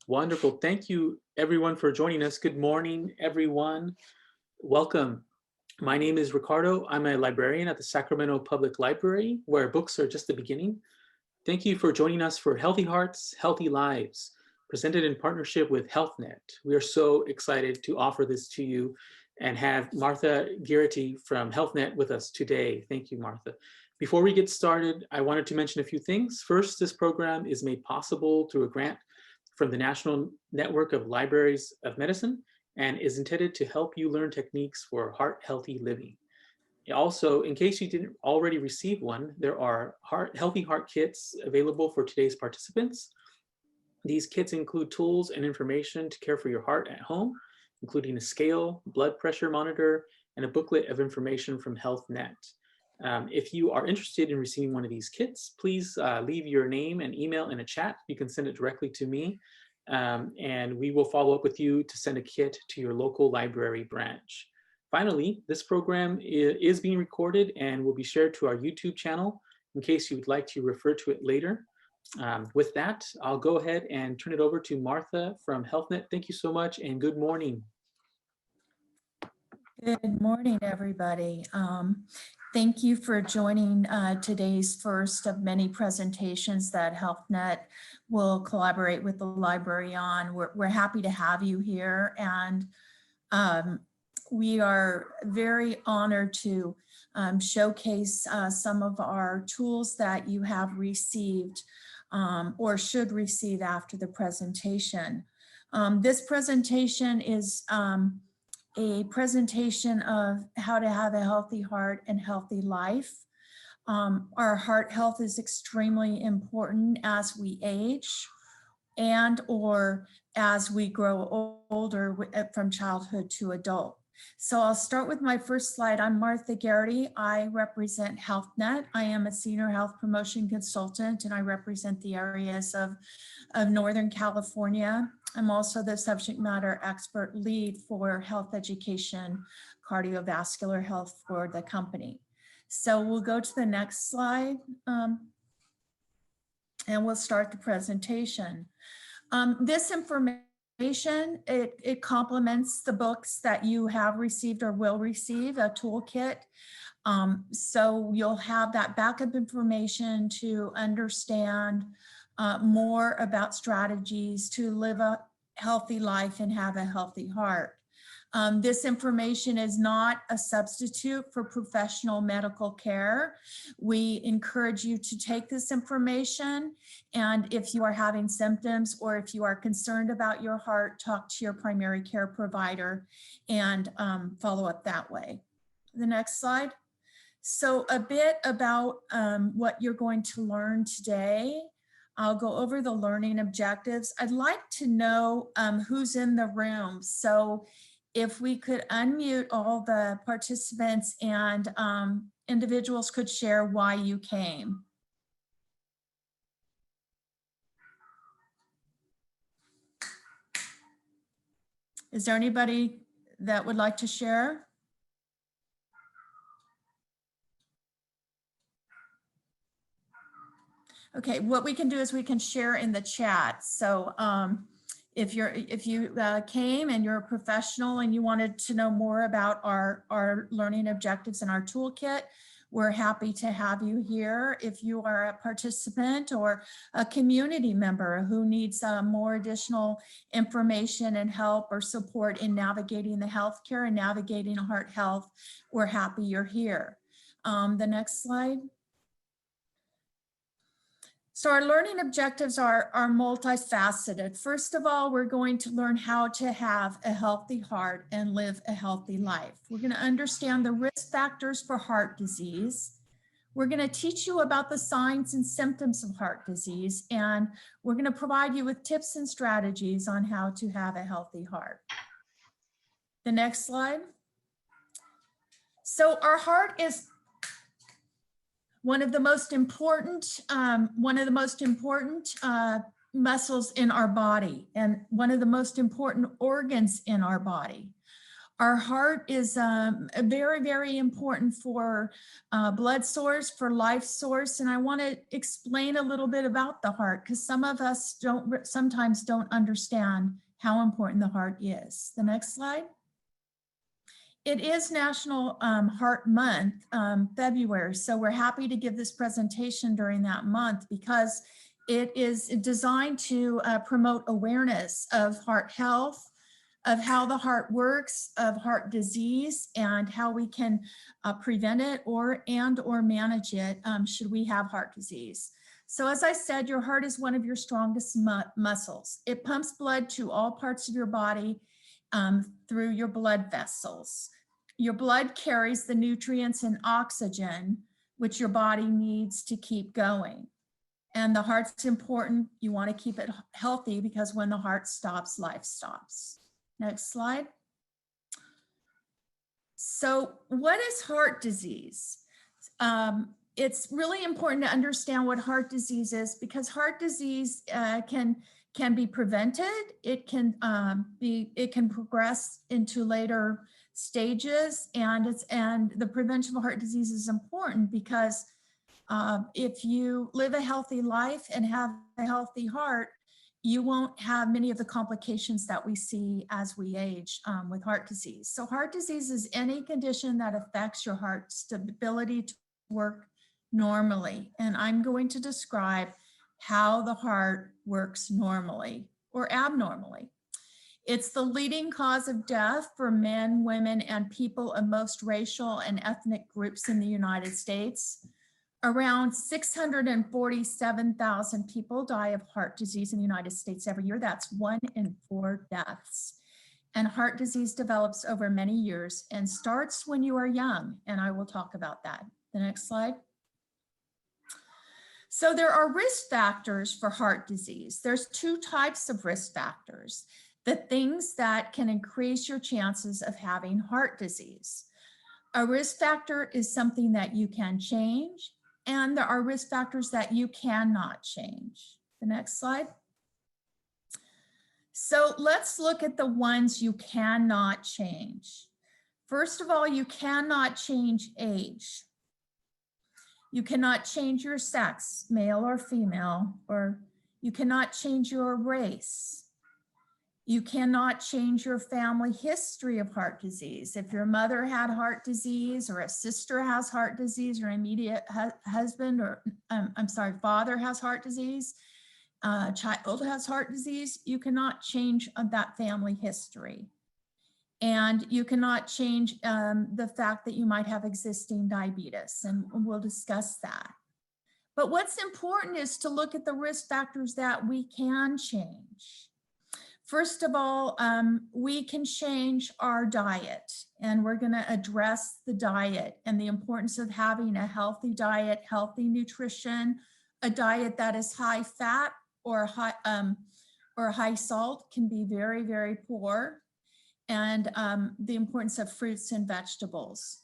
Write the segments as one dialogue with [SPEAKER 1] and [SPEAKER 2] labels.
[SPEAKER 1] Wonderful. Thank you, everyone, for joining us. Good morning, everyone. Welcome. My name is Ricardo. I'm a librarian at the Sacramento Public Library, where books are just the beginning. Thank you for joining us for Healthy Hearts, Healthy Lives, presented in partnership with HealthNet. We are so excited to offer this to you and have Martha Garrity from HealthNet with us today. Thank you, Martha. Before we get started, I wanted to mention a few things. First, this program is made possible through a grant from the National Network of Libraries of Medicine and is intended to help you learn techniques for heart-healthy living. Also, in case you didn't already receive one, there are Healthy Heart kits available for today's participants. These kits include tools and information to care for your heart at home, including a scale, blood pressure monitor, and a booklet of information from HealthNet. If you are interested in receiving one of these kits, please leave your name and email in a chat. You can send it directly to me, and we will follow up with you to send a kit to your local library branch. Finally, this program is being recorded and will be shared to our YouTube channel in case you would like to refer to it later. With that, I'll go ahead and turn it over to Martha from HealthNet. Thank you so much and good morning.
[SPEAKER 2] Good morning, everybody. Thank you for joining today's first of many presentations that HealthNet will collaborate with the library on. We're happy to have you here, and we are very honored to showcase some of our tools that you have received or should receive after the presentation. This presentation is a presentation of how to have a healthy heart and healthy life. Our heart health is extremely important as we age and or as we grow older from childhood to adult. So I'll start with my first slide. I'm Martha Garrity. I represent HealthNet. I am a senior health promotion consultant, and I represent the areas of Northern California. I'm also the subject matter expert lead for health education, cardiovascular health for the company. So we'll go to the next slide, and we'll start the presentation. This information, it complements the books that you have received or will receive, a toolkit. So you'll have that backup information to understand more about strategies to live a healthy life and have a healthy heart. This information is not a substitute for professional medical care. We encourage you to take this information, and if you are having symptoms or if you are concerned about your heart, talk to your primary care provider and follow up that way. The next slide. So a bit about what you're going to learn today. I'll go over the learning objectives. I'd like to know who's in the room. So if we could unmute all the participants and individuals could share why you came. Is there anybody that would like to share? Okay, what we can do is we can share in the chat. So if you came and you're a professional and you wanted to know more about our learning objectives and our toolkit, we're happy to have you here. If you are a participant or a community member who needs more additional information and help or support in navigating the healthcare and navigating heart health, we're happy you're here. The next slide. So our learning objectives are multifaceted. First of all, we're going to learn how to have a healthy heart and live a healthy life. We're going to understand the risk factors for heart disease. We're going to teach you about the signs and symptoms of heart disease, and we're going to provide you with tips and strategies on how to have a healthy heart. The next slide. So our heart is one of the most important muscles in our body and one of the most important organs in our body. Our heart is very, very important for blood source, for life source. And I want to explain a little bit about the heart because some of us sometimes don't understand how important the heart is. The next slide. It is National Heart Month, February. So we're happy to give this presentation during that month because it is designed to promote awareness of heart health, of how the heart works, of heart disease, and how we can prevent it or manage it should we have heart disease. So as I said, your heart is one of your strongest muscles. It pumps blood to all parts of your body through your blood vessels. Your blood carries the nutrients and oxygen, which your body needs to keep going. And the heart's important. You want to keep it healthy because when the heart stops, life stops. Next slide. So what is heart disease? It's really important to understand what heart disease is because heart disease can be prevented. It can progress into later stages, and the prevention of heart disease is important because if you live a healthy life and have a healthy heart, you won't have many of the complications that we see as we age with heart disease. So heart disease is any condition that affects your heart's ability to work normally. And I'm going to describe how the heart works normally or abnormally. It's the leading cause of death for men, women, and people of most racial and ethnic groups in the United States. Around 647,000 people die of heart disease in the United States every year. That's 1 in 4 deaths. And heart disease develops over many years and starts when you are young. And I will talk about that. The next slide. So there are risk factors for heart disease. There's 2 types of risk factors. The things that can increase your chances of having heart disease. A risk factor is something that you can change, and there are risk factors that you cannot change. The next slide. So let's look at the ones you cannot change. First of all, you cannot change age. You cannot change your sex, male or female, or you cannot change your race. You cannot change your family history of heart disease. If your mother had heart disease or a sister has heart disease, your immediate husband or father has heart disease, child has heart disease, you cannot change that family history. And you cannot change the fact that you might have existing diabetes, and we'll discuss that. But what's important is to look at the risk factors that we can change. First of all, we can change our diet, and we're going to address the diet and the importance of having a healthy diet, healthy nutrition. A diet that is high fat or high salt can be very, very poor, and the importance of fruits and vegetables.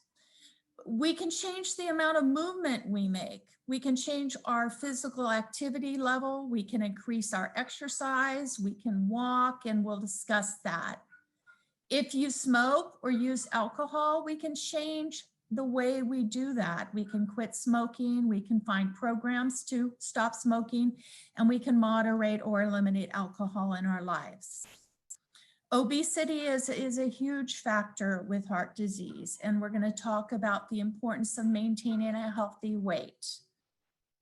[SPEAKER 2] We can change the amount of movement we make. We can change our physical activity level. We can increase our exercise. We can walk, and we'll discuss that. If you smoke or use alcohol, we can change the way we do that. We can quit smoking. We can find programs to stop smoking, and we can moderate or eliminate alcohol in our lives. Obesity is a huge factor with heart disease, and we're going to talk about the importance of maintaining a healthy weight.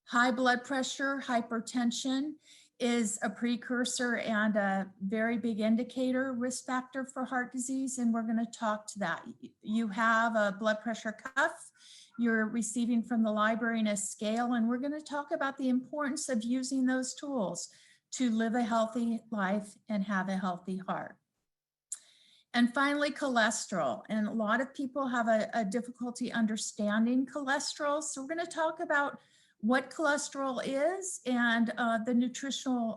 [SPEAKER 2] High blood pressure, hypertension is a precursor and a very big indicator risk factor for heart disease, and we're going to talk to that. You have a blood pressure cuff you're receiving from the library in a scale, and we're going to talk about the importance of using those tools to live a healthy life and have a healthy heart. And finally, cholesterol. And a lot of people have a difficulty understanding cholesterol. So we're going to talk about what cholesterol is and the nutritional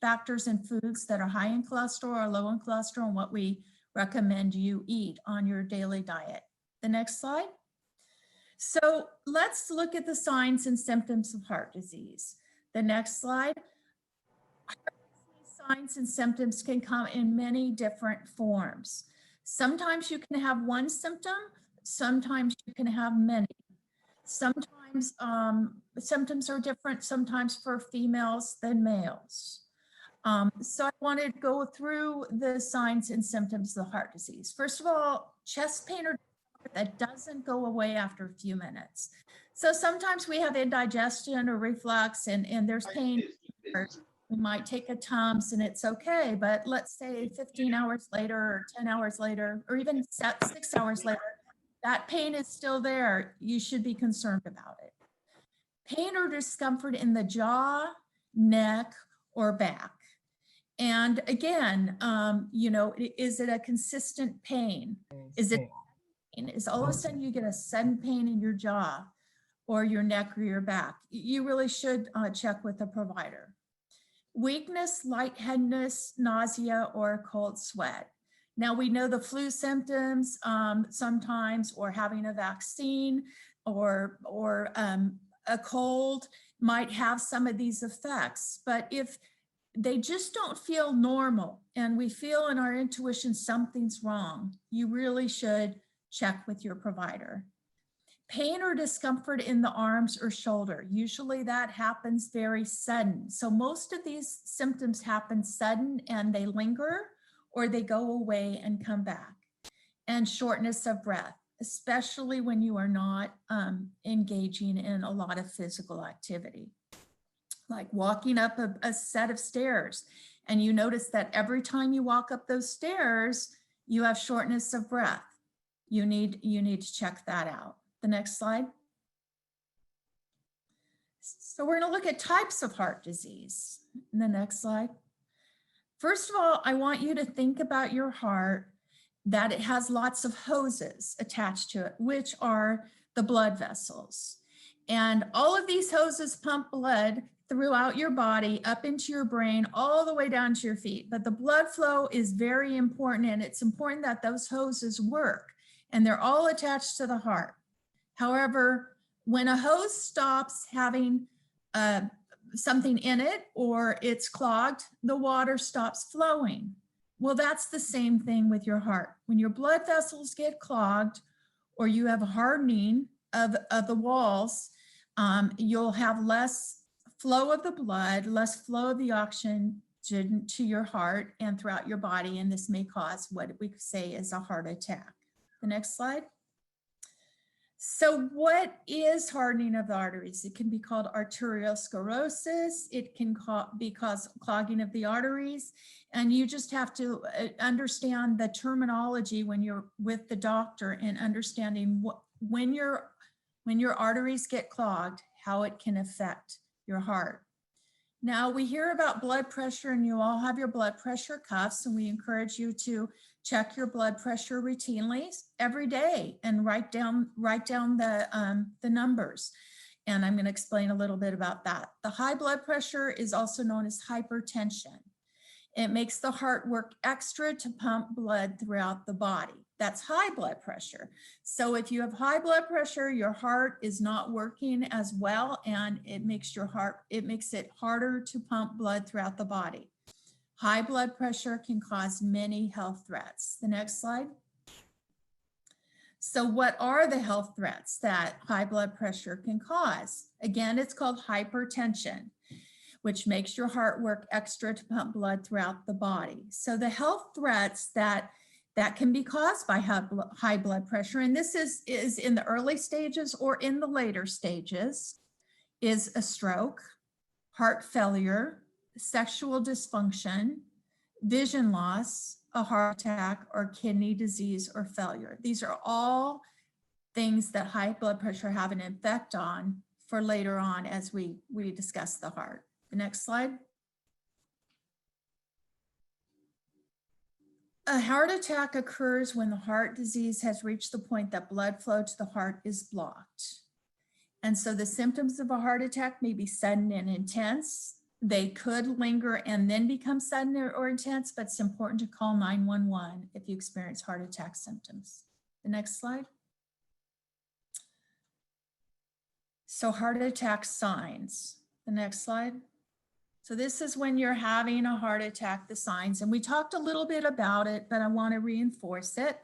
[SPEAKER 2] factors in foods that are high in cholesterol or low in cholesterol and what we recommend you eat on your daily diet. The next slide. So let's look at the signs and symptoms of heart disease. The next slide. Signs and symptoms can come in many different forms. Sometimes you can have one symptom, sometimes you can have many. Sometimes symptoms are different, sometimes for females than males. So I wanted to go through the signs and symptoms of the heart disease. First of all, chest pain or that doesn't go away after a few minutes. So sometimes we have indigestion or reflux and there's pain. We might take a Tums and it's okay, but let's say 15 hours later or 10 hours later, or even 6 hours later, that pain is still there. You should be concerned about it. Pain or discomfort in the jaw, neck, or back. And again, is it a consistent pain? Is it pain? Is all of a sudden you get a sudden pain in your jaw or your neck or your back? You really should check with a provider. Weakness, lightheadedness, nausea, or cold sweat. Now we know the flu symptoms sometimes, or having a vaccine or a cold might have some of these effects. But if they just don't feel normal and we feel in our intuition something's wrong, you really should check with your provider. Pain or discomfort in the arms or shoulder. Usually that happens very sudden. So most of these symptoms happen sudden and they linger or they go away and come back. And shortness of breath, especially when you are not engaging in a lot of physical activity. Like walking up a set of stairs and you notice that every time you walk up those stairs, you have shortness of breath. You need to check that out. The next slide. So we're going to look at types of heart disease. The next slide. First of all, I want you to think about your heart, that it has lots of hoses attached to it, which are the blood vessels. And all of these hoses pump blood throughout your body, up into your brain, all the way down to your feet. But the blood flow is very important, and it's important that those hoses work, and they're all attached to the heart. However, when a hose stops having something in it or it's clogged, the water stops flowing. Well, that's the same thing with your heart. When your blood vessels get clogged or you have hardening of the walls, you'll have less flow of the blood, less flow of the oxygen to your heart and throughout your body, and this may cause what we say is a heart attack. The next slide. So what is hardening of the arteries? It can be called arteriosclerosis. It can be clogging of the arteries. And you just have to understand the terminology when you're with the doctor and understanding when your arteries get clogged, how it can affect your heart. Now we hear about blood pressure and you all have your blood pressure cuffs, and we encourage you to check your blood pressure routinely every day and write down the numbers. And I'm going to explain a little bit about that. The high blood pressure is also known as hypertension. It makes the heart work extra to pump blood throughout the body. That's high blood pressure. So if you have high blood pressure, your heart is not working as well, and it makes it harder to pump blood throughout the body. High blood pressure can cause many health threats. The next slide. So what are the health threats that high blood pressure can cause? Again, it's called hypertension, which makes your heart work extra to pump blood throughout the body. So the health threats that can be caused by high blood pressure, and this is in the early stages or in the later stages, is a stroke, heart failure, sexual dysfunction, vision loss, a heart attack, or kidney disease or failure. These are all things that high blood pressure have an effect on for later on as we discuss the heart. The next slide. A heart attack occurs when the heart disease has reached the point that blood flow to the heart is blocked. And so the symptoms of a heart attack may be sudden and intense. They could linger and then become sudden or intense, but it's important to call 911 if you experience heart attack symptoms. The next slide. So heart attack signs. The next slide. So this is when you're having a heart attack, the signs, and we talked a little bit about it, but I want to reinforce it.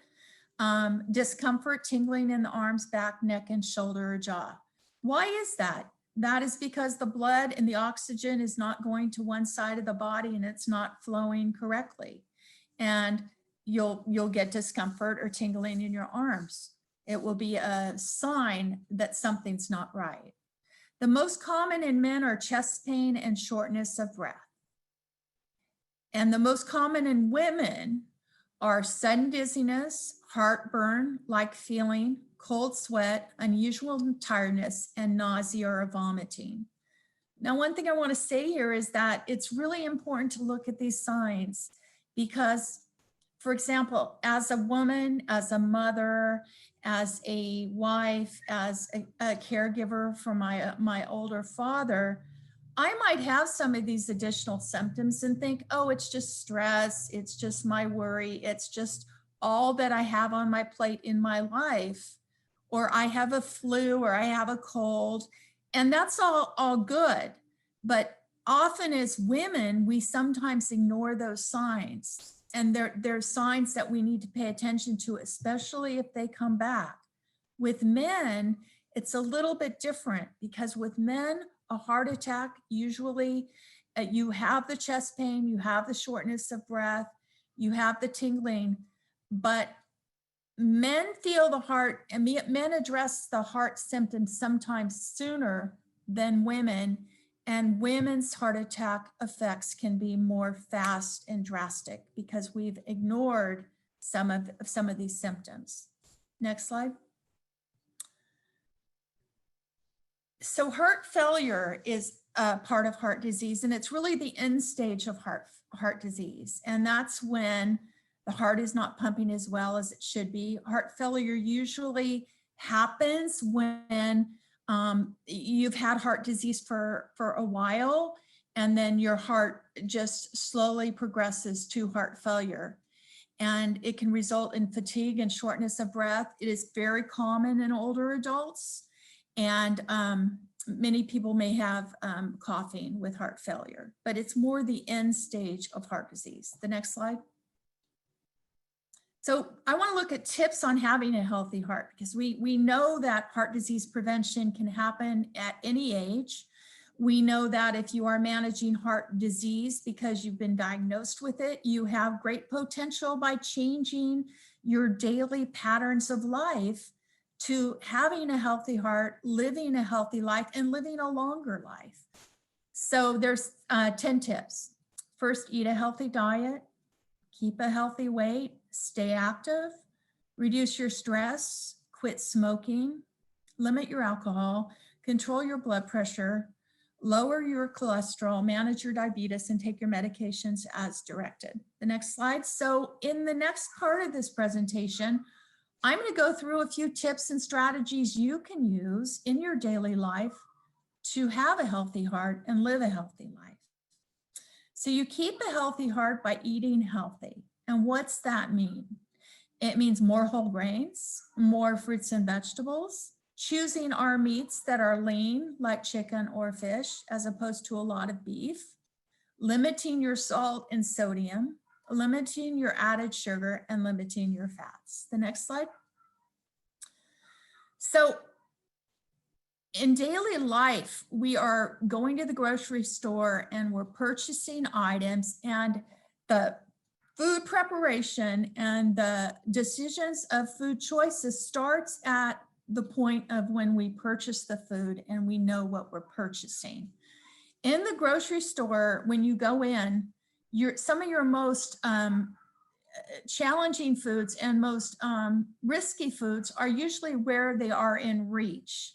[SPEAKER 2] Discomfort, tingling in the arms, back, neck, and shoulder or jaw. Why is that? That is because the blood and the oxygen is not going to one side of the body and it's not flowing correctly. And you'll get discomfort or tingling in your arms. It will be a sign that something's not right. The most common in men are chest pain and shortness of breath. And the most common in women are sudden dizziness, heartburn, like feeling, cold sweat, unusual tiredness, and nausea or vomiting. Now, one thing I want to say here is that it's really important to look at these signs because, for example, as a woman, as a mother, as a wife, as a caregiver for my older father, I might have some of these additional symptoms and think, oh, it's just stress. It's just my worry. It's just all that I have on my plate in my life. Or I have a flu or I have a cold. And that's all good. But often as women, we sometimes ignore those signs. And they're signs that we need to pay attention to, especially if they come back. With men, it's a little bit different because with men, a heart attack, usually you have the chest pain, you have the shortness of breath, you have the tingling, but men feel the heart, and men address the heart symptoms sometimes sooner than women, and women's heart attack effects can be more fast and drastic because we've ignored some of these symptoms. Next slide. So heart failure is a part of heart disease, and it's really the end stage of heart disease. And that's when the heart is not pumping as well as it should be. Heart failure usually happens when you've had heart disease for a while, and then your heart just slowly progresses to heart failure. And it can result in fatigue and shortness of breath. It is very common in older adults. And many people may have coughing with heart failure, but it's more the end stage of heart disease. The next slide. So I want to look at tips on having a healthy heart because we know that heart disease prevention can happen at any age. We know that if you are managing heart disease because you've been diagnosed with it, you have great potential by changing your daily patterns of life to having a healthy heart, living a healthy life, and living a longer life. So there's 10 tips. First, eat a healthy diet, keep a healthy weight, stay active, reduce your stress, quit smoking, limit your alcohol, control your blood pressure, lower your cholesterol, manage your diabetes, and take your medications as directed. The next slide. So in the next part of this presentation, I'm going to go through a few tips and strategies you can use in your daily life to have a healthy heart and live a healthy life. So you keep a healthy heart by eating healthy. And what's that mean? It means more whole grains, more fruits and vegetables, choosing our meats that are lean, like chicken or fish, as opposed to a lot of beef, limiting your salt and sodium, limiting your added sugar, and limiting your fats. The next slide. So in daily life, we are going to the grocery store and we're purchasing items, and the food preparation and the decisions of food choices starts at the point of when we purchase the food and we know what we're purchasing. In the grocery store, when you go in, some of your most challenging foods and most risky foods are usually where they are in reach.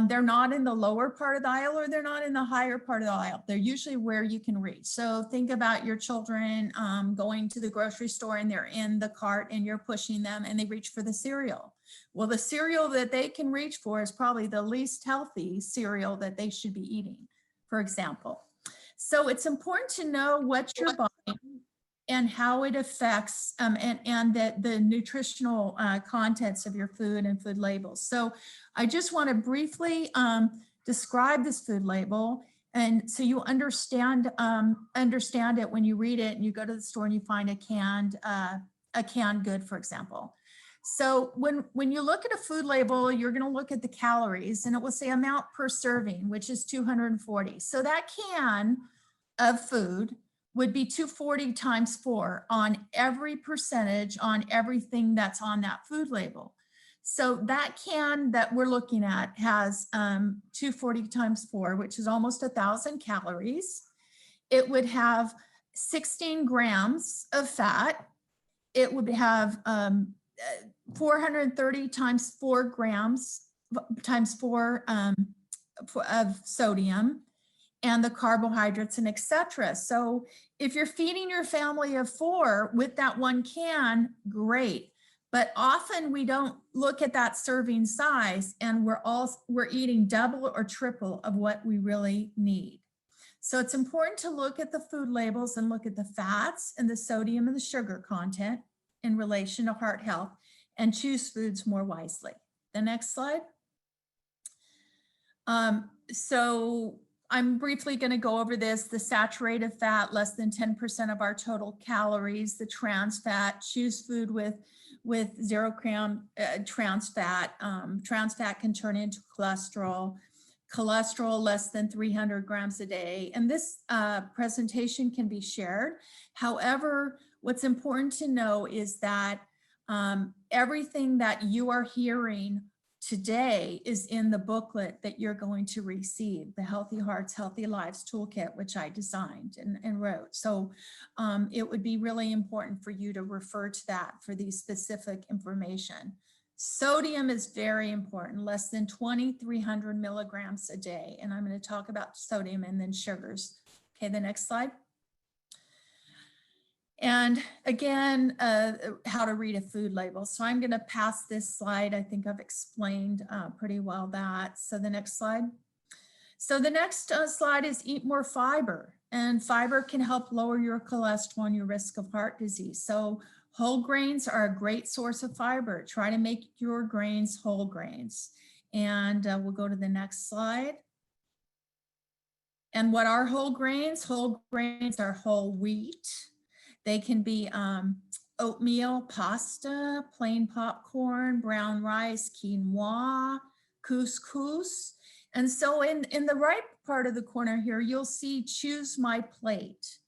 [SPEAKER 2] They're not in the lower part of the aisle, or they're not in the higher part of the aisle. They're usually where you can reach. So think about your children going to the grocery store and they're in the cart and you're pushing them and they reach for the cereal. Well, the cereal that they can reach for is probably the least healthy cereal that they should be eating, for example. So it's important to know what you're buying and how it affects and the nutritional contents of your food and food labels. So I just want to briefly describe this food label. And so you understand it when you read it and you go to the store and you find a canned good, for example. So when you look at a food label, you're going to look at the calories and it will say amount per serving, which is 240. So that can of food would be 240 times 4 on every percentage on everything that's on that food label. So that can that we're looking at has 240 times 4, which is almost 1,000 calories. It would have 16 grams of fat. It would have 430 times 4 grams times 4 of sodium, and the carbohydrates and etc. So if you're feeding your family of 4 with that one can, great. But often we don't look at that serving size and we're eating double or triple of what we really need. So it's important to look at the food labels and look at the fats and the sodium and the sugar content in relation to heart health and choose foods more wisely. The next slide. So I'm briefly going to go over this. The saturated fat, less than 10% of our total calories. The trans fat, choose food with 0 gram trans fat. Trans fat can turn into cholesterol. Cholesterol less than 300 grams a day. And this presentation can be shared. However, what's important to know is that everything that you are hearing today is in the booklet that you're going to receive, the Healthy Hearts, Healthy Lives Toolkit, which I designed and wrote. So it would be really important for you to refer to that for the specific information. Sodium is very important, less than 2,300 milligrams a day. And I'm going to talk about sodium and then sugars. Okay, the next slide. And again, how to read a food label. So I'm going to pass this slide. I think I've explained pretty well that. So the next slide. So the next slide is eat more fiber. And fiber can help lower your cholesterol and your risk of heart disease. So whole grains are a great source of fiber. Try to make your grains whole grains. And we'll go to the next slide. And what are whole grains? Whole grains are whole wheat. They can be oatmeal, pasta, plain popcorn, brown rice, quinoa, couscous. And so in the right part of the corner here, you'll see choose my plate.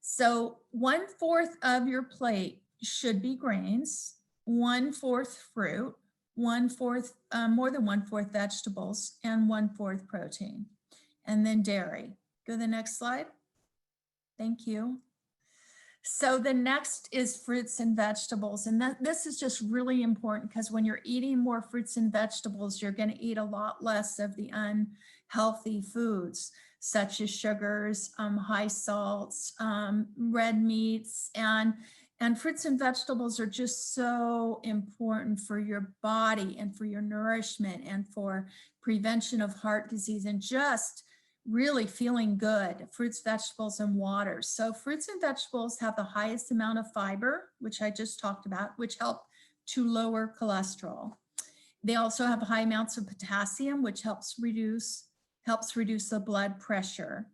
[SPEAKER 2] So 1/4 of your plate should be grains, 1/4 fruit, 1/4, more than 1/4 vegetables, and 1/4 protein, and then dairy. Go to the next slide. Thank you. So the next is fruits and vegetables. And this is just really important because when you're eating more fruits and vegetables, you're going to eat a lot less of the unhealthy foods, such as sugars, high salts, red meats, and fruits and vegetables are just so important for your body and for your nourishment and for prevention of heart disease and just really feeling good. Fruits, vegetables, and water. So fruits and vegetables have the highest amount of fiber, which I just talked about, which help to lower cholesterol. They also have high amounts of potassium, which helps reduce the blood pressure.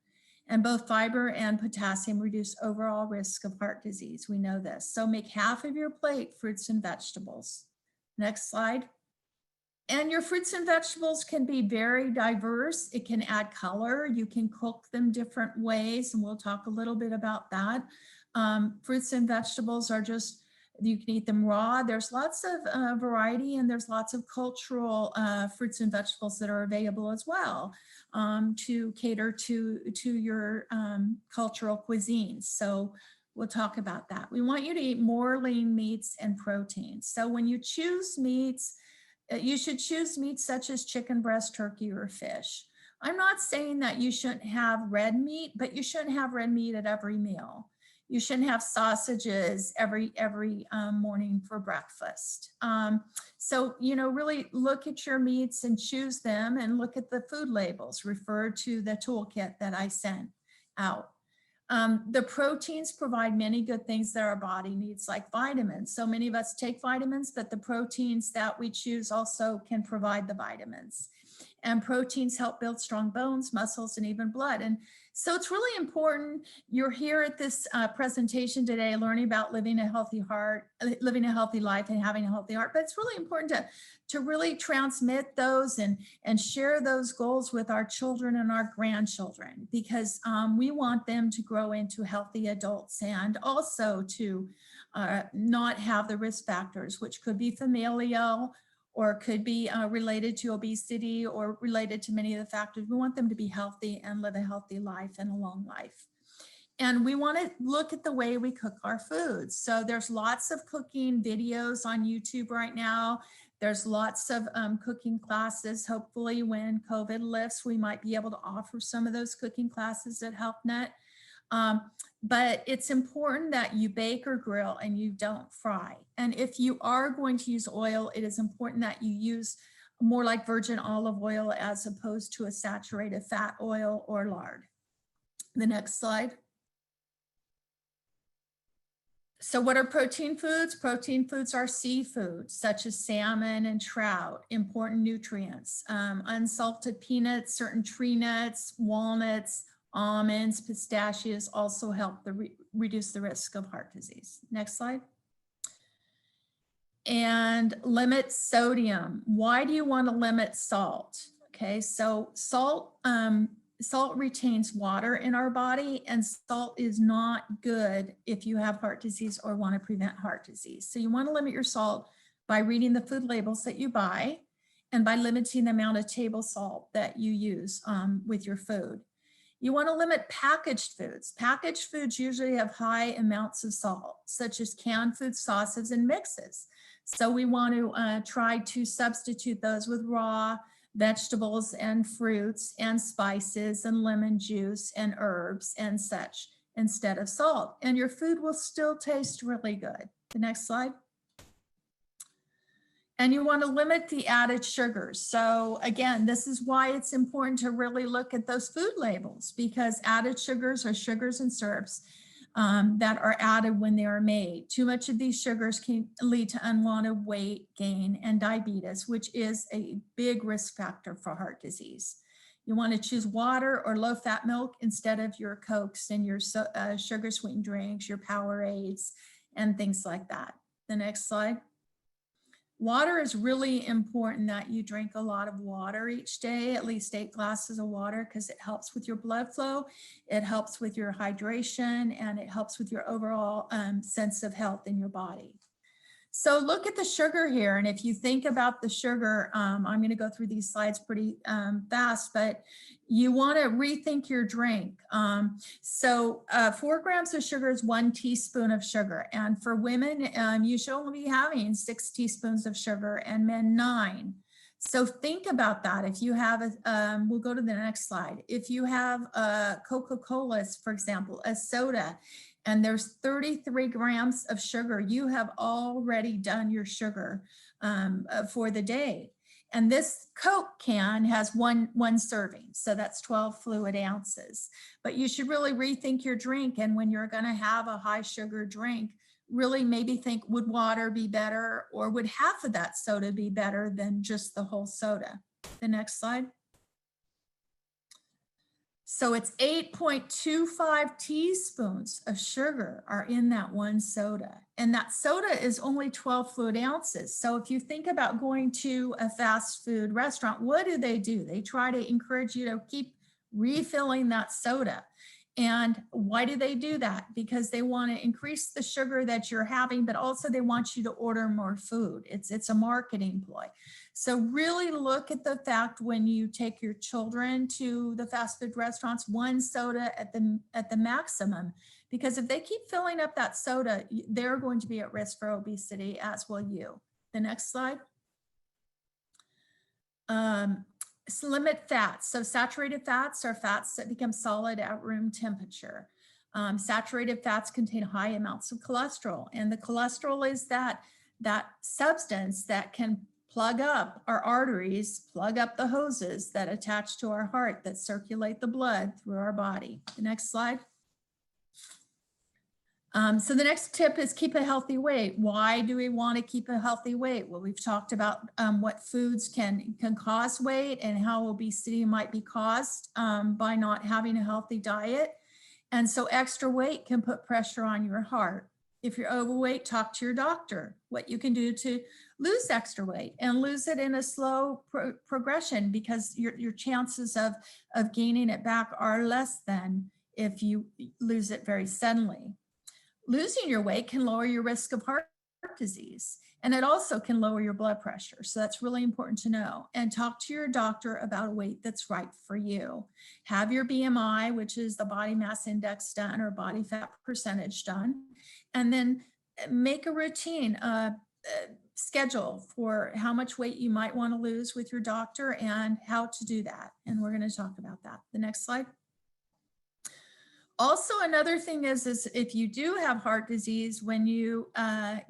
[SPEAKER 2] And both fiber and potassium reduce overall risk of heart disease. We know this. So make half of your plate fruits and vegetables. Next slide. And your fruits and vegetables can be very diverse. It can add color. You can cook them different ways, and we'll talk a little bit about that. Fruits and vegetables are just, you can eat them raw. There's lots of variety, and there's lots of cultural fruits and vegetables that are available as well to cater to your cultural cuisines. So we'll talk about that. We want you to eat more lean meats and proteins. So when you choose meats, you should choose meats such as chicken breast, turkey, or fish. I'm not saying that you shouldn't have red meat, but you shouldn't have red meat at every meal. You shouldn't have sausages every morning for breakfast. So, really look at your meats and choose them and look at the food labels. Refer to the toolkit that I sent out. The proteins provide many good things that our body needs, like vitamins. So many of us take vitamins, but the proteins that we choose also can provide the vitamins. And proteins help build strong bones, muscles, and even blood. And so it's really important. You're here at this presentation today learning about living a healthy heart, living a healthy life and having a healthy heart. But it's really important to really transmit those and share those goals with our children and our grandchildren, because we want them to grow into healthy adults and also to not have the risk factors, which could be familial or could be related to obesity or related to many of the factors. We want them to be healthy and live a healthy life and a long life. And we want to look at the way we cook our foods. So there's lots of cooking videos on YouTube right now. There's lots of cooking classes. Hopefully when COVID lifts, we might be able to offer some of those cooking classes at HealthNet. But it's important that you bake or grill and you don't fry. And if you are going to use oil, it is important that you use more like virgin olive oil as opposed to a saturated fat oil or lard. The next slide. So what are protein foods? Protein foods are seafood, such as salmon and trout, important nutrients. Unsalted peanuts, certain tree nuts, walnuts, almonds, pistachios also help reduce the risk of heart disease. Next slide. And limit sodium. Why do you want to limit salt? Okay, so salt retains water in our body, and salt is not good if you have heart disease or want to prevent heart disease. So you want to limit your salt by reading the food labels that you buy and by limiting the amount of table salt that you use with your food. You want to limit packaged foods. Packaged foods usually have high amounts of salt, such as canned food, sauces, and mixes. So we want to try to substitute those with raw vegetables and fruits and spices and lemon juice and herbs and such instead of salt. And your food will still taste really good. The next slide. And you want to limit the added sugars. So again, this is why it's important to really look at those food labels, because added sugars are sugars and syrups that are added when they are made. Too much of these sugars can lead to unwanted weight gain and diabetes, which is a big risk factor for heart disease. You want to choose water or low-fat milk instead of your Cokes and your sugar-sweetened drinks, your Powerades, and things like that. The next slide. Water is really important that you drink a lot of water each day, at least 8 glasses of water, because it helps with your blood flow, it helps with your hydration, and it helps with your overall sense of health in your body. So look at the sugar here. And if you think about the sugar, I'm going to go through these slides pretty fast, but you want to rethink your drink. 4 grams of sugar is 1 teaspoon of sugar. And for women, you should only be having 6 teaspoons of sugar and men 9. So think about that. If you have, we'll go to the next slide. If you have Coca-Cola, for example, a soda, and there's 33 grams of sugar, you have already done your sugar for the day. And this Coke can has one serving, so that's 12 fluid ounces. But you should really rethink your drink, and when you're gonna have a high sugar drink, really maybe think, would water be better, or would half of that soda be better than just the whole soda? The next slide. So it's 8.25 teaspoons of sugar are in that one soda. And that soda is only 12 fluid ounces. So if you think about going to a fast food restaurant, what do? They try to encourage you to keep refilling that soda. And why do they do that? Because they want to increase the sugar that you're having, but also they want you to order more food. It's a marketing ploy. So really look at the fact when you take your children to the fast food restaurants, 1 soda at the maximum, because if they keep filling up that soda, they're going to be at risk for obesity, as will you. The next slide. So limit fats. So saturated fats are fats that become solid at room temperature. Saturated fats contain high amounts of cholesterol, and the cholesterol is that substance that can plug up our arteries, plug up the hoses that attach to our heart that circulate the blood through our body. The next slide. So the next tip is keep a healthy weight. Why do we want to keep a healthy weight? Well, we've talked about what foods can cause weight and how obesity might be caused by not having a healthy diet. And so extra weight can put pressure on your heart. If you're overweight, talk to your doctor. What you can do to lose extra weight and lose it in a slow progression, because your chances of gaining it back are less than if you lose it very suddenly. Losing your weight can lower your risk of heart disease, and it also can lower your blood pressure. So that's really important to know. And talk to your doctor about a weight that's right for you. Have your BMI, which is the body mass index, done, or body fat percentage done, and then make a routine, schedule for how much weight you might want to lose with your doctor and how to do that. And we're going to talk about that. The next slide. Also, another thing is if you do have heart disease, when you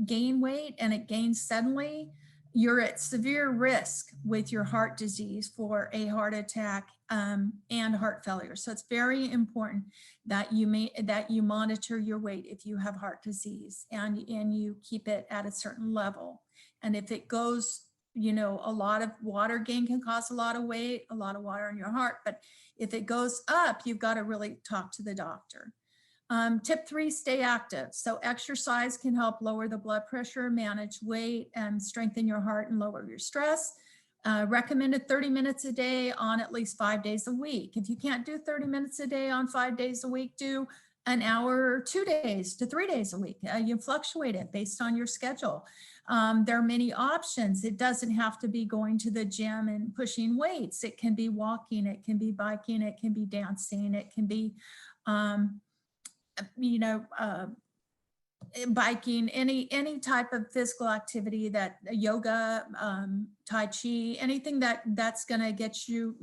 [SPEAKER 2] gain weight and it gains suddenly, you're at severe risk with your heart disease for a heart attack and heart failure. So it's very important that you monitor your weight if you have heart disease, and you keep it at a certain level. And if it goes, a lot of water gain can cause a lot of weight, a lot of water in your heart, but if it goes up, you've got to really talk to the doctor. Tip 3, stay active. So exercise can help lower the blood pressure, manage weight, and strengthen your heart and lower your stress. Recommended 30 minutes a day on at least 5 days a week. If you can't do 30 minutes a day on 5 days a week, do an hour 2 days to 3 days a week. You fluctuate it based on your schedule. There are many options. It doesn't have to be going to the gym and pushing weights. It can be walking, it can be biking, it can be dancing, it can be, biking, any type of physical activity, that yoga, Tai Chi, anything that's going to get you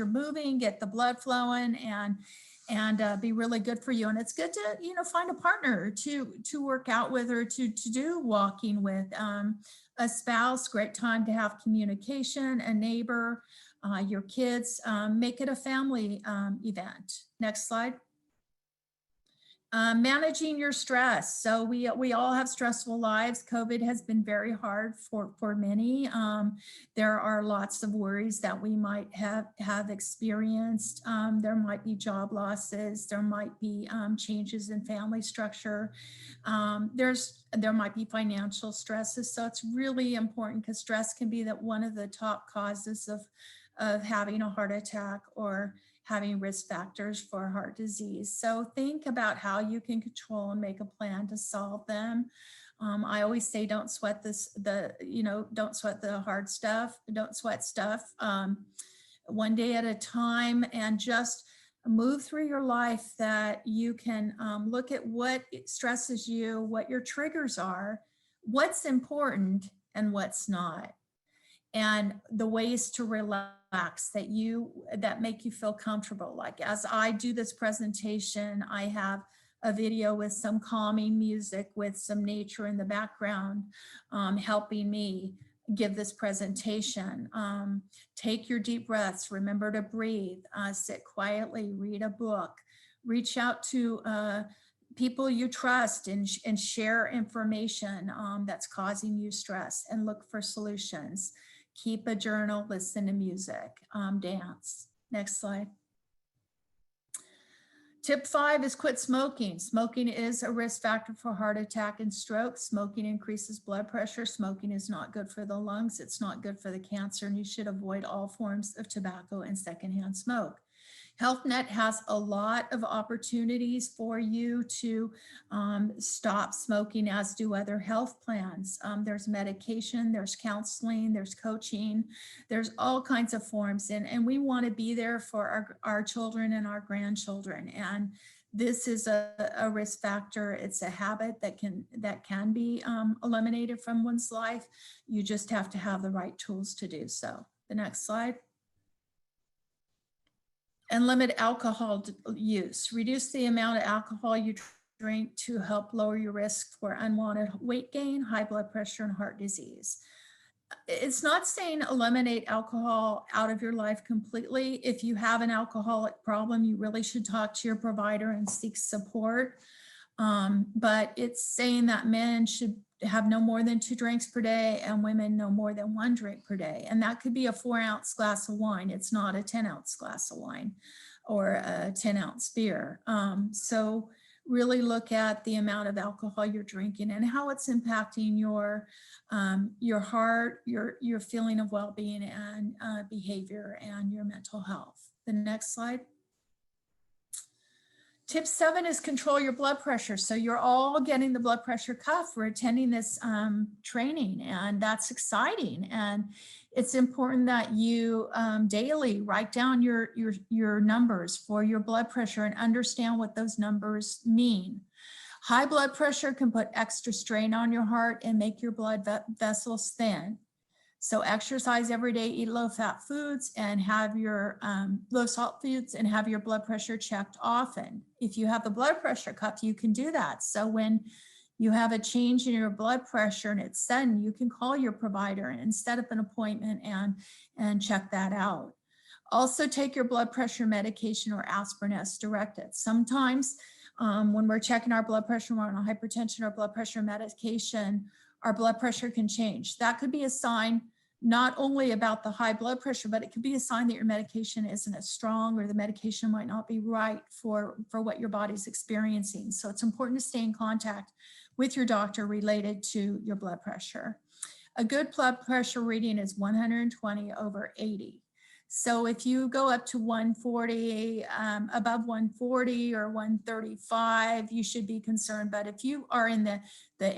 [SPEAKER 2] moving, get the blood flowing, and be really good for you. And it's good to, find a partner to work out with, or to do walking with, a spouse. Great time to have communication, a neighbor, your kids. Make it a family event. Next slide. Managing your stress. So we all have stressful lives. COVID has been very hard for many. There are lots of worries that we might have experienced. There might be job losses. There might be changes in family structure. There might be financial stresses. So it's really important, because stress can be one of the top causes of having a heart attack or having risk factors for heart disease. So think about how you can control and make a plan to solve them. I always say, don't sweat don't sweat the hard stuff, don't sweat stuff. One day at a time, and just move through your life, that you can look at what stresses you, what your triggers are, what's important and what's not, and the ways to relax that make you feel comfortable. Like, as I do this presentation, I have a video with some calming music with some nature in the background, helping me give this presentation. Take your deep breaths, remember to breathe, sit quietly, read a book, reach out to people you trust, and share information that's causing you stress, and look for solutions. Keep a journal, listen to music, dance. Next slide. Tip 5 is quit smoking. Smoking is a risk factor for heart attack and stroke. Smoking increases blood pressure. Smoking is not good for the lungs. It's not good for the cancer, and you should avoid all forms of tobacco and secondhand smoke. HealthNet has a lot of opportunities for you to stop smoking, as do other health plans. There's medication, there's counseling, there's coaching, there's all kinds of forms. And we want to be there for our children and our grandchildren. And this is a risk factor. It's a habit that can be eliminated from one's life. You just have to have the right tools to do so. The next slide. And limit alcohol use. Reduce the amount of alcohol you drink to help lower your risk for unwanted weight gain, high blood pressure, and heart disease. It's not saying eliminate alcohol out of your life completely. If you have an alcoholic problem, you really should talk to your provider and seek support. But it's saying that men should have no more than 2 drinks per day and women no more than 1 drink per day. And that could be a 4-ounce glass of wine. It's not a 10-ounce glass of wine or a 10-ounce beer. So really look at the amount of alcohol you're drinking and how it's impacting your heart, your feeling of well-being and behavior and your mental health. The next slide. Tip 7 is control your blood pressure. So you're all getting the blood pressure cuff for attending this training, and that's exciting. And it's important that you daily write down your numbers for your blood pressure and understand what those numbers mean. High blood pressure can put extra strain on your heart and make your blood vessels thin. So exercise every day, eat low-fat foods and have your low-salt foods and have your blood pressure checked often. If you have the blood pressure cuff, you can do that. So when you have a change in your blood pressure and it's sudden, you can call your provider and set up an appointment and check that out. Also take your blood pressure medication or aspirin as directed. Sometimes when we're checking our blood pressure, we're on a hypertension or blood pressure medication, our blood pressure can change. That could be a sign not only about the high blood pressure, but it could be a sign that your medication isn't as strong or the medication might not be right for what your body's experiencing. So it's important to stay in contact with your doctor related to your blood pressure. A good blood pressure reading is 120/80. So if you go up to 140, above 140 or 135, you should be concerned. But if you are in the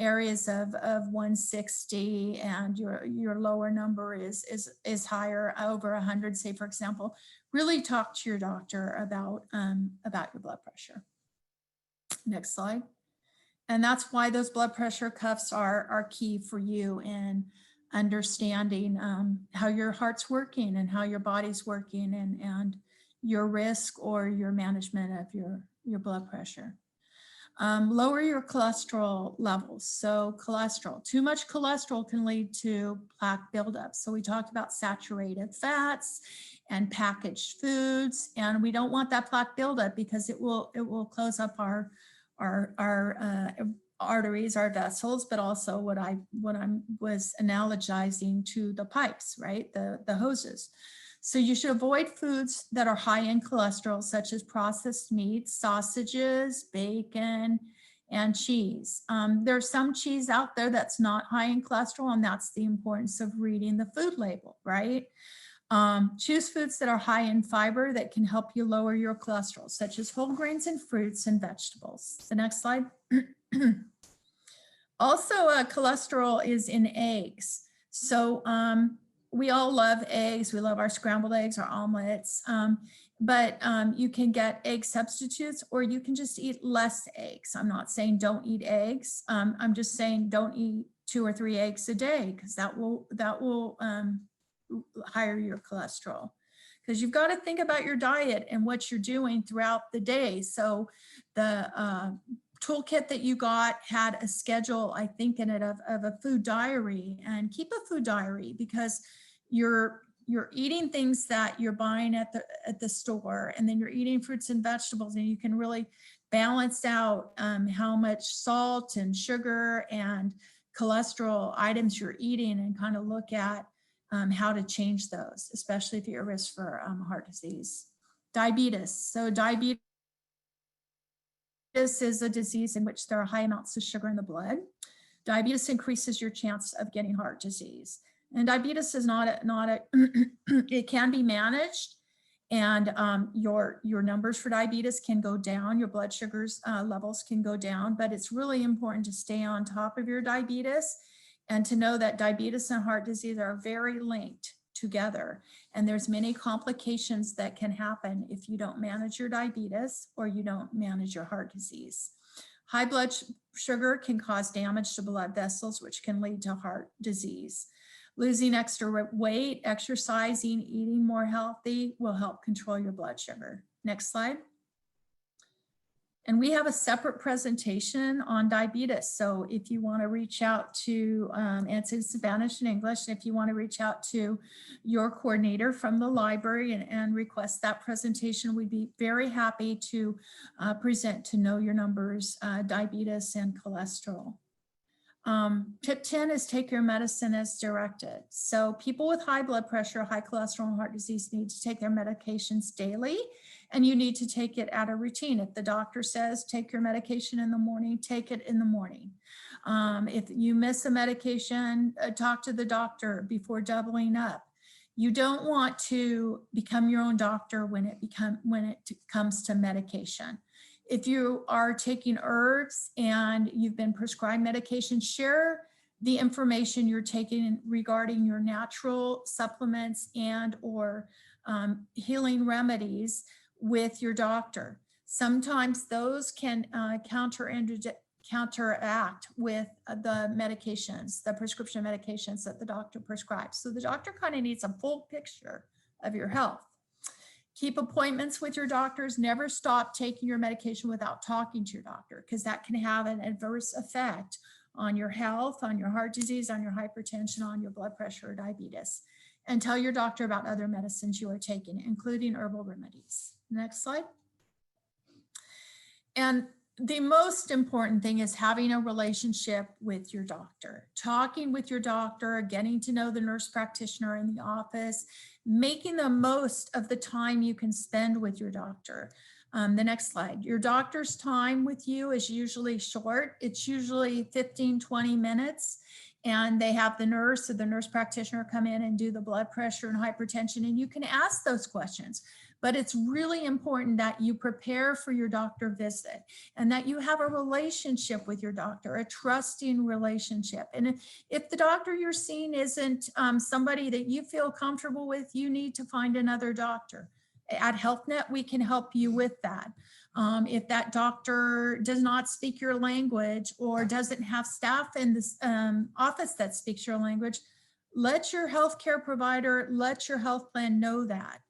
[SPEAKER 2] areas of 160 and your lower number is higher, over 100, say for example, really talk to your doctor about your blood pressure. Next slide. And that's why those blood pressure cuffs are key for you in understanding how your heart's working and how your body's working and your risk or your management of your blood pressure. Lower your cholesterol levels. So cholesterol, too much cholesterol can lead to plaque buildup. So we talked about saturated fats and packaged foods, and we don't want that plaque buildup because it will close up our arteries, our vessels, but also what I was analogizing to the pipes, right? The hoses. So you should avoid foods that are high in cholesterol, such as processed meats, sausages, bacon, and cheese. There's some cheese out there that's not high in cholesterol, and that's the importance of reading the food label, right? Choose foods that are high in fiber that can help you lower your cholesterol, such as whole grains and fruits and vegetables. The next slide. Also, cholesterol is in eggs. So we all love eggs. We love our scrambled eggs, our omelets, but you can get egg substitutes or you can just eat less eggs. I'm not saying don't eat eggs. I'm just saying don't eat 2 or 3 eggs a day because that will higher your cholesterol. Because you've got to think about your diet and what you're doing throughout the day. So the toolkit that you got had a schedule, I think, in it of a food diary, and keep a food diary because you're eating things that you're buying at the store, and then you're eating fruits and vegetables, and you can really balance out how much salt and sugar and cholesterol items you're eating and kind of look at how to change those, especially if you're at risk for heart disease. Diabetes. So diabetes is a disease in which there are high amounts of sugar in the blood. Diabetes increases your chance of getting heart disease. And diabetes is not a it can be managed, and your numbers for diabetes can go down, your blood sugars levels can go down, but it's really important to stay on top of your diabetes and to know that diabetes and heart disease are very linked together. And there's many complications that can happen if you don't manage your diabetes or you don't manage your heart disease. High blood sugar can cause damage to blood vessels, which can lead to heart disease. Losing extra weight, exercising, eating more healthy will help control your blood sugar. Next slide. And we have a separate presentation on diabetes. So if you want to reach out to, and it's in Spanish and English, if you want to reach out to your coordinator from the library and request that presentation, we'd be very happy to present to Know Your Numbers, diabetes and cholesterol. Tip 10 is take your medicine as directed. So people with high blood pressure, high cholesterol, and heart disease need to take their medications daily, and you need to take it at a routine. If the doctor says take your medication in the morning, take it in the morning. If you miss a medication, talk to the doctor before doubling up. You don't want to become your own doctor when it comes to medication. If you are taking herbs and you've been prescribed medication, share the information you're taking regarding your natural supplements and or healing remedies with your doctor. Sometimes those can counteract with the medications, the prescription medications that the doctor prescribes. So the doctor kind of needs a full picture of your health. Keep appointments with your doctors. Never stop taking your medication without talking to your doctor, because that can have an adverse effect on your health, on your heart disease, on your hypertension, on your blood pressure or diabetes. And tell your doctor about other medicines you are taking, including herbal remedies. Next slide. And the most important thing is having a relationship with your doctor, talking with your doctor, getting to know the nurse practitioner in the office, making the most of the time you can spend with your doctor. The next slide. Your doctor's time with you is usually short. It's usually 15, 20 minutes. And they have the nurse or the nurse practitioner come in and do the blood pressure and hypertension. And you can ask those questions. But it's really important that you prepare for your doctor visit and that you have a relationship with your doctor, a trusting relationship. And if the doctor you're seeing isn't somebody that you feel comfortable with, you need to find another doctor. At HealthNet, we can help you with that. If that doctor does not speak your language or doesn't have staff in this office that speaks your language, let your healthcare provider, let your health plan know that.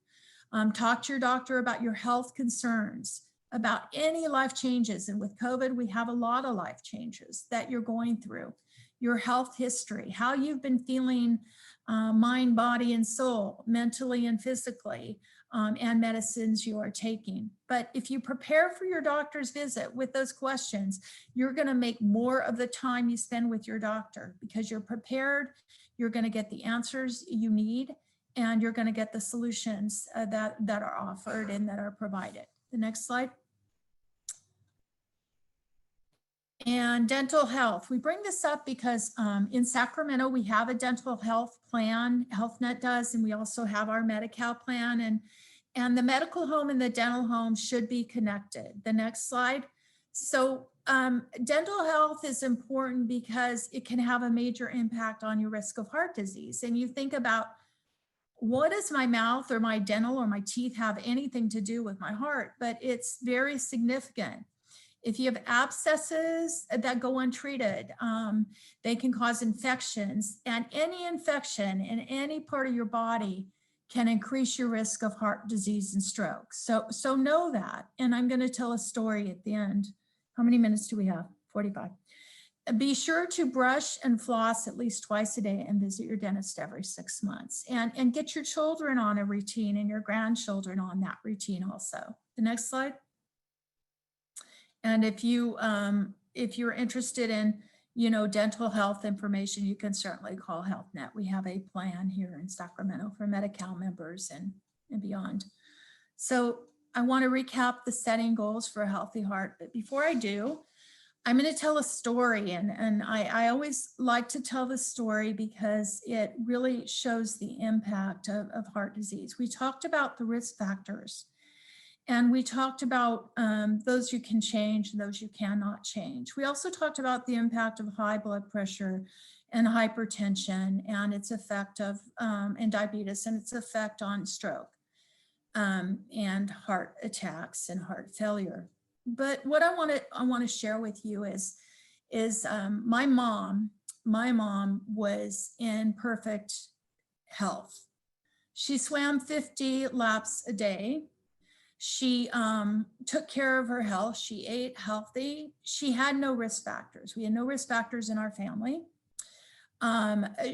[SPEAKER 2] Talk to your doctor about your health concerns, about any life changes. And with COVID, we have a lot of life changes that you're going through. Your health history, how you've been feeling mind, body, and soul, mentally and physically, and medicines you are taking. But if you prepare for your doctor's visit with those questions, you're going to make more of the time you spend with your doctor because you're prepared, you're going to get the answers you need, and you're going to get the solutions that are offered and that are provided. The next slide. And dental health. We bring this up because in Sacramento, we have a dental health plan, HealthNet does, and we also have our Medi-Cal plan. And the medical home and the dental home should be connected. The next slide. So dental health is important because it can have a major impact on your risk of heart disease. And you think about, what does my mouth or my dental or my teeth have anything to do with my heart? But it's very significant. If you have abscesses that go untreated, they can cause infections, and any infection in any part of your body can increase your risk of heart disease and stroke. So know that. And I'm going to tell a story at the end. How many minutes do we have? 45. Be sure to brush and floss at least twice a day and visit your dentist every 6 months, and get your children on a routine and your grandchildren on that routine also. The next slide. And if you're interested in, dental health information, you can certainly call HealthNet. We have a plan here in Sacramento for Medi-Cal members and beyond. So I want to recap the setting goals for a healthy heart. But before I do, I'm going to tell a story, and I always like to tell the story because it really shows the impact of heart disease. We talked about the risk factors, and we talked about those you can change and those you cannot change. We also talked about the impact of high blood pressure and hypertension and its effect and diabetes and its effect on stroke and heart attacks and heart failure. But what I want to share with you is my mom was in perfect health. She swam 50 laps a day. She took care of her health. She ate healthy. She had no risk factors. We had no risk factors in our family.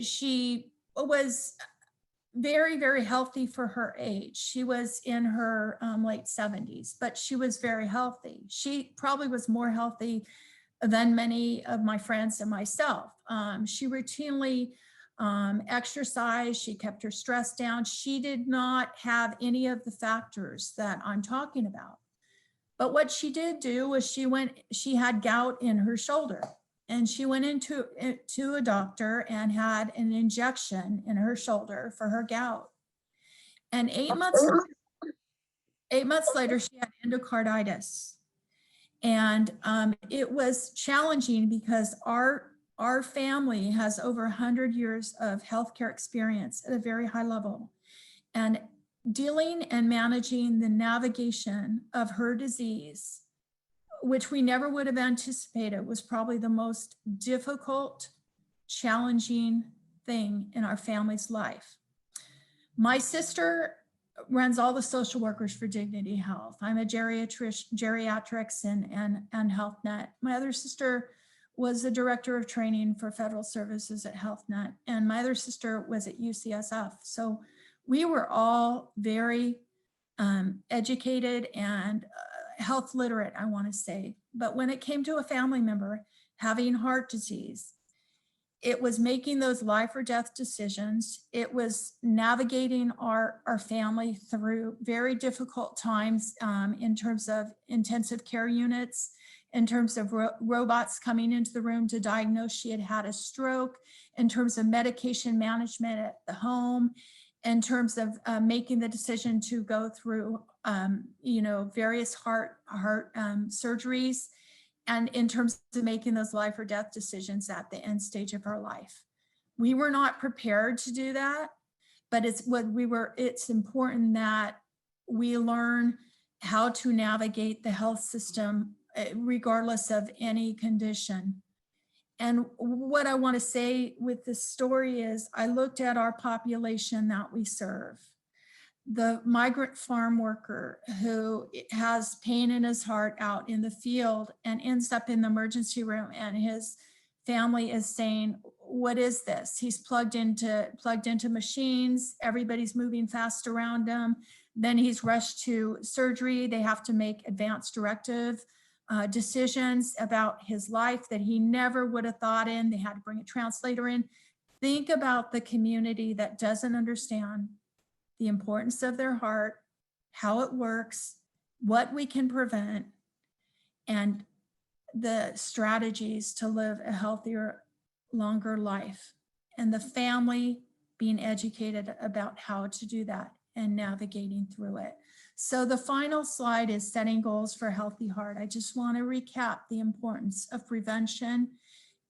[SPEAKER 2] She was very, very healthy for her age. She was in her late 70s, but she was very healthy. She probably was more healthy than many of my friends and myself. She routinely exercised. She kept her stress down. She did not have any of the factors that I'm talking about. But what she did do was she had gout in her shoulder, and she went to a doctor and had an injection in her shoulder for her gout. And 8 months later, she had endocarditis. And it was challenging because our family has over 100 years of healthcare experience at a very high level. And dealing and managing the navigation of her disease, which we never would have anticipated, was probably the most difficult, challenging thing in our family's life. My sister runs all the social workers for Dignity Health. I'm a geriatrics and Health Net. My other sister was the director of training for federal services at Health Net, and my other sister was at UCSF. So we were all very educated and health literate, I want to say. But when it came to a family member having heart disease, it was making those life or death decisions. It was navigating our family through very difficult times in terms of intensive care units, in terms of robots coming into the room to diagnose she had had a stroke, in terms of medication management at the home, in terms of making the decision to go through, various heart surgeries, and in terms of making those life or death decisions at the end stage of our life. We were not prepared to do that, but it's important that we learn how to navigate the health system regardless of any condition. And what I want to say with this story is I looked at our population that we serve. The migrant farm worker who has pain in his heart out in the field and ends up in the emergency room, and his family is saying, what is this? He's plugged into machines. Everybody's moving fast around him. Then he's rushed to surgery. They have to make advanced directive decisions about his life that he never would have thought in. They had to bring a translator in. Think about the community that doesn't understand the importance of their heart, how it works, what we can prevent, and the strategies to live a healthier, longer life. And the family being educated about how to do that and navigating through it. So the final slide is setting goals for a healthy heart. I just want to recap the importance of prevention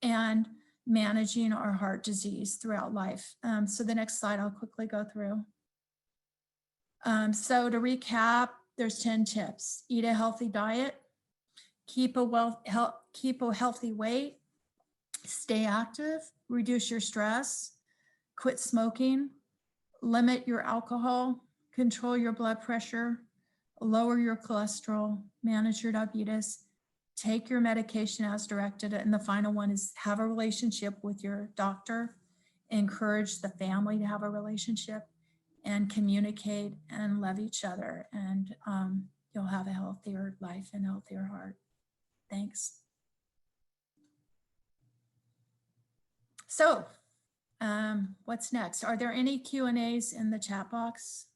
[SPEAKER 2] and managing our heart disease throughout life. So the next slide I'll quickly go through. So to recap, there's 10 tips. Eat a healthy diet, keep a healthy weight, stay active, reduce your stress, quit smoking, limit your alcohol, control your blood pressure, lower your cholesterol, manage your diabetes, take your medication as directed. And the final one is have a relationship with your doctor, encourage the family to have a relationship, and communicate and love each other, and you'll have a healthier life and healthier heart. Thanks. So what's next? Are there any Q&As in the chat box?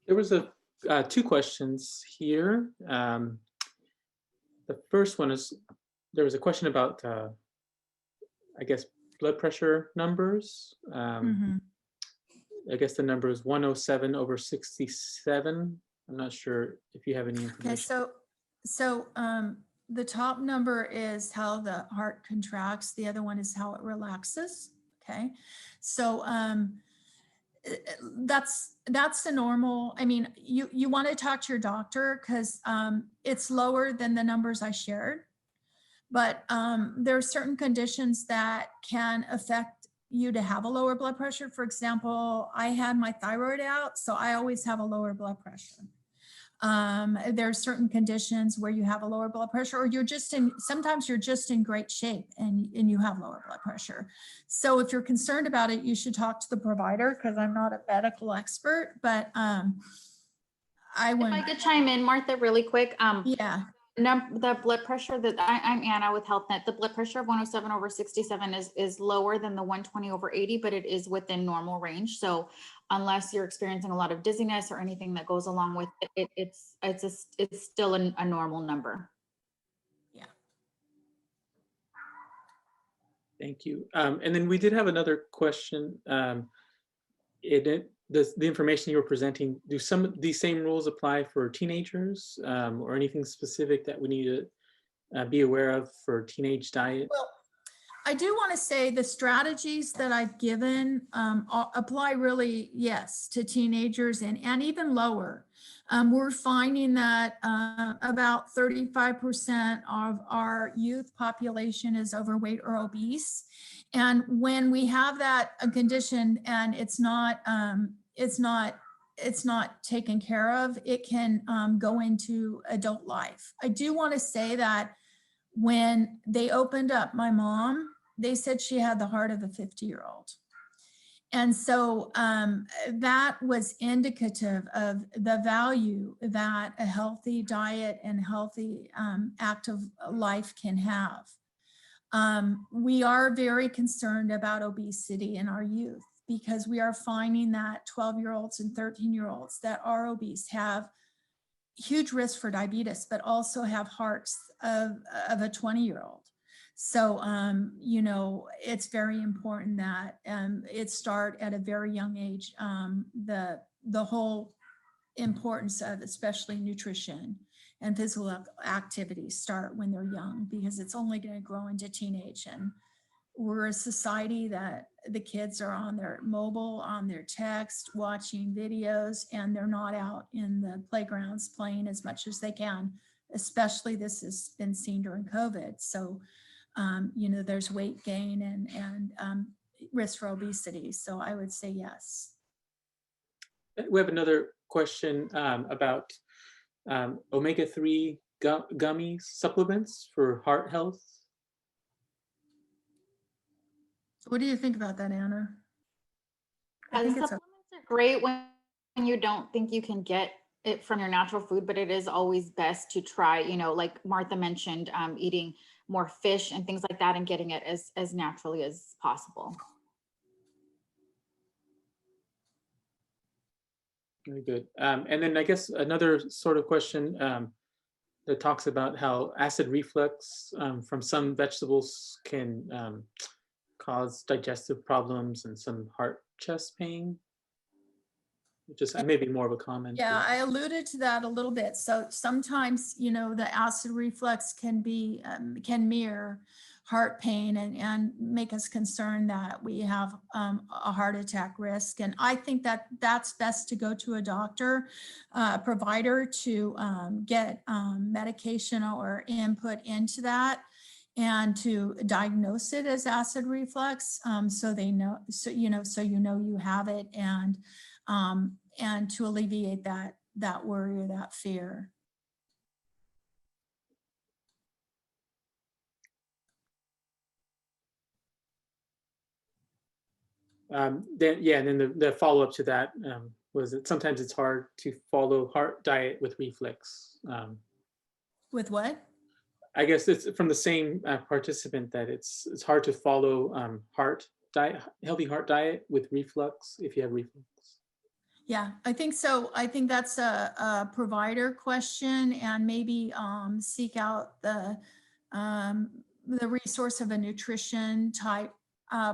[SPEAKER 1] There was two questions here. The first one is, there was a question about, I guess, blood pressure numbers. I guess the number is 107/67. I'm not sure if you have any information.
[SPEAKER 2] Okay, so the top number is how the heart contracts. The other one is how it relaxes. Okay, so that's the normal. I mean, you want to talk to your doctor because it's lower than the numbers I shared. But there are certain conditions that can affect you to have a lower blood pressure. For example, I had my thyroid out, so I always have a lower blood pressure. There are certain conditions where you have a lower blood pressure, or sometimes you're just in great shape and you have lower blood pressure. So if you're concerned about it, you should talk to the provider, because I'm not a medical expert, but I
[SPEAKER 3] If I
[SPEAKER 2] wouldn't,
[SPEAKER 3] could chime in, Martha, really quick.
[SPEAKER 2] yeah.
[SPEAKER 3] The blood pressure that I'm Anna with HealthNet. The blood pressure of 107/67 is lower than the 120/80, but it is within normal range. So unless you're experiencing a lot of dizziness or anything that goes along with it, it's still a normal number.
[SPEAKER 1] Thank you. And then we did have another question. The information you were presenting, do some of these same rules apply for teenagers, or anything specific that we need to be aware of for teenage diet?
[SPEAKER 2] Well, I do want to say the strategies that I've given apply really, yes, to teenagers and even lower. We're finding that about 35% of our youth population is overweight or obese. And when we have that condition and it's not taken care of, it can go into adult life. I do want to say that when they opened up my mom, they said she had the heart of a 50-year-old. And so that was indicative of the value that a healthy diet and healthy active life can have. We are very concerned about obesity in our youth, because we are finding that 12-year-olds and 13-year-olds that are obese have huge risk for diabetes, but also have hearts of a 20-year-old. So, you know, it's very important that it start at a very young age. The whole importance of especially nutrition and physical activity start when they're young, because it's only going to grow into teenage. And we're a society that the kids are on their mobile, on their text, watching videos, and they're not out in the playgrounds playing as much as they can. Especially this has been seen during COVID. So, you know, there's weight gain and risk for obesity. So I would say yes.
[SPEAKER 1] We have another question about omega-3 gummy supplements for heart health.
[SPEAKER 2] What do you think about that, Anna? I
[SPEAKER 3] The
[SPEAKER 2] think it's
[SPEAKER 3] supplements are great when you don't think you can get it from your natural food, but it is always best to try, you know, like Martha mentioned, eating more fish and things like that and getting it as naturally as possible.
[SPEAKER 1] Very good. And then I guess another sort of question that talks about how acid reflux from some vegetables can cause digestive problems and some heart chest pain. Just maybe more of a comment.
[SPEAKER 2] Yeah, I alluded to that a little bit. So sometimes, you know, the acid reflux can be, can mirror heart pain and make us concerned that we have a heart attack risk. And I think that that's best to go to a doctor, provider to get medication or input into that, and to diagnose it as acid reflux, so they know, so you know you have it, and to alleviate that worry or that fear.
[SPEAKER 1] Then the follow-up to that was that sometimes it's hard to follow heart diet with reflux.
[SPEAKER 2] With what?
[SPEAKER 1] I guess it's from the same participant that it's hard to follow healthy heart diet with reflux if you have reflux.
[SPEAKER 2] Yeah, I think so. I think that's a provider question, and maybe seek out the resource of a nutrition type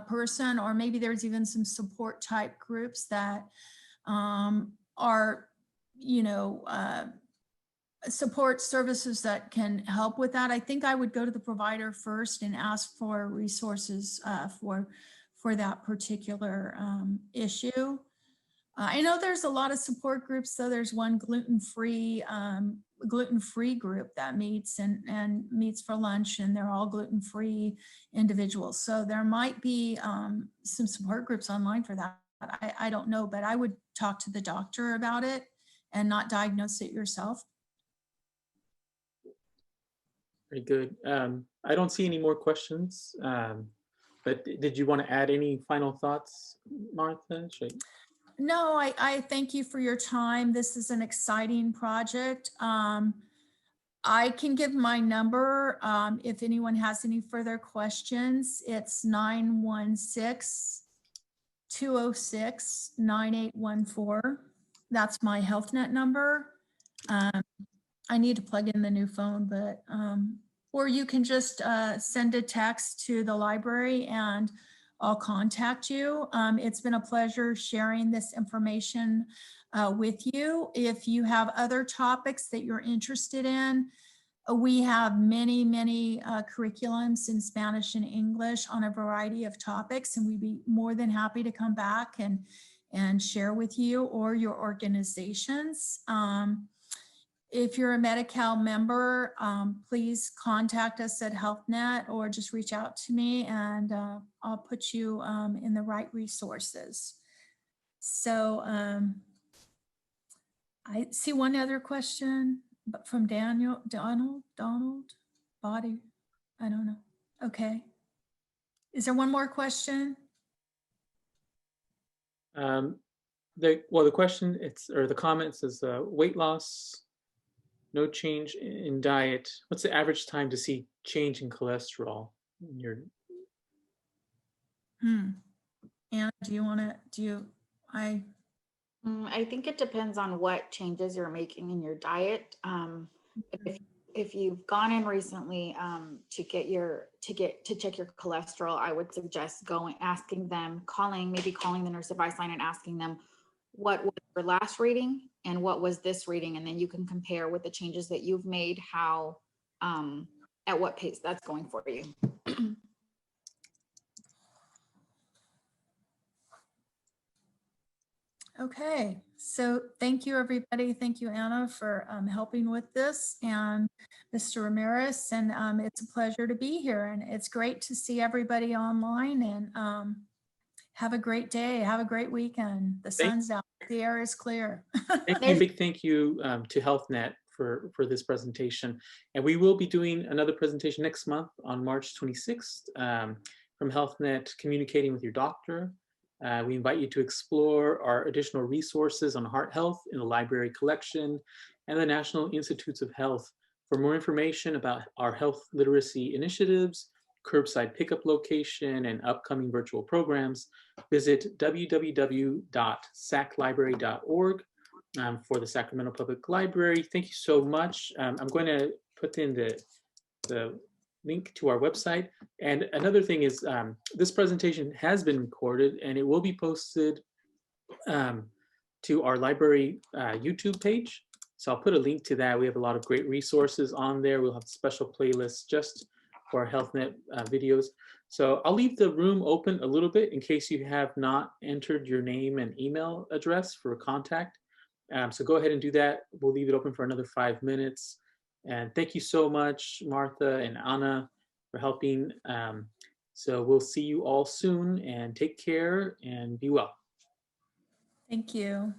[SPEAKER 2] person, or maybe there's even some support type groups that are, you know, support services that can help with that. I think I would go to the provider first and ask for resources for that particular issue. I know there's a lot of support groups, so there's one gluten-free group that meets and meets for lunch, and they're all gluten-free individuals. So there might be some support groups online for that. I don't know, but I would talk to the doctor about it and not diagnose it yourself.
[SPEAKER 1] Very good. I don't see any more questions, but did you want to add any final thoughts, Martha?
[SPEAKER 2] No, I thank you for your time. This is an exciting project. I can give my number if anyone has any further questions. It's 916-206-9814. That's my HealthNet number. I need to plug in the new phone, but or you can just send a text to the library and I'll contact you. It's been a pleasure sharing this information with you. If you have other topics that you're interested in, we have many curriculums in Spanish and English on a variety of topics, and we'd be more than happy to come back and share with you or your organizations. If you're a Medi-Cal member, please contact us at HealthNet or just reach out to me and I'll put you in the right resources. So I see one other question from Donald, Body, I don't know. Okay. Is there one more question?
[SPEAKER 1] The question, the comment says weight loss, no change in diet. What's the average time to see change in cholesterol in your?
[SPEAKER 2] And I
[SPEAKER 3] think it depends on what changes you're making in your diet. If you've gone in recently to check your cholesterol, I would suggest maybe calling the nurse advice line and asking them what was your last reading and what was this reading, and then you can compare with the changes that you've made, how at what pace that's going for you.
[SPEAKER 2] Okay, so thank you, everybody. Thank you, Anna, for helping with this, and Mr. Ramirez, and it's a pleasure to be here, and it's great to see everybody online, and have a great day. Have a great weekend. The sun's out, the air is clear.
[SPEAKER 1] Big thank you to HealthNet for this presentation. And we will be doing another presentation next month on March 26th from HealthNet, Communicating with Your Doctor. We invite you to explore our additional resources on heart health in the library collection and the National Institutes of Health. For more information about our health literacy initiatives, curbside pickup location, and upcoming virtual programs, visit www.saclibrary.org for the Sacramento Public Library. Thank you so much. I'm going to put in the link to our website. And another thing is this presentation has been recorded and it will be posted to our library YouTube page. So I'll put a link to that. We have a lot of great resources on there. We'll have special playlists just for our HealthNet videos. So I'll leave the room open a little bit in case you have not entered your name and email address for contact. So go ahead and do that. We'll leave it open for another 5 minutes. And thank you so much, Martha and Anna, for helping. So we'll see you all soon, and take care and be well.
[SPEAKER 2] Thank you.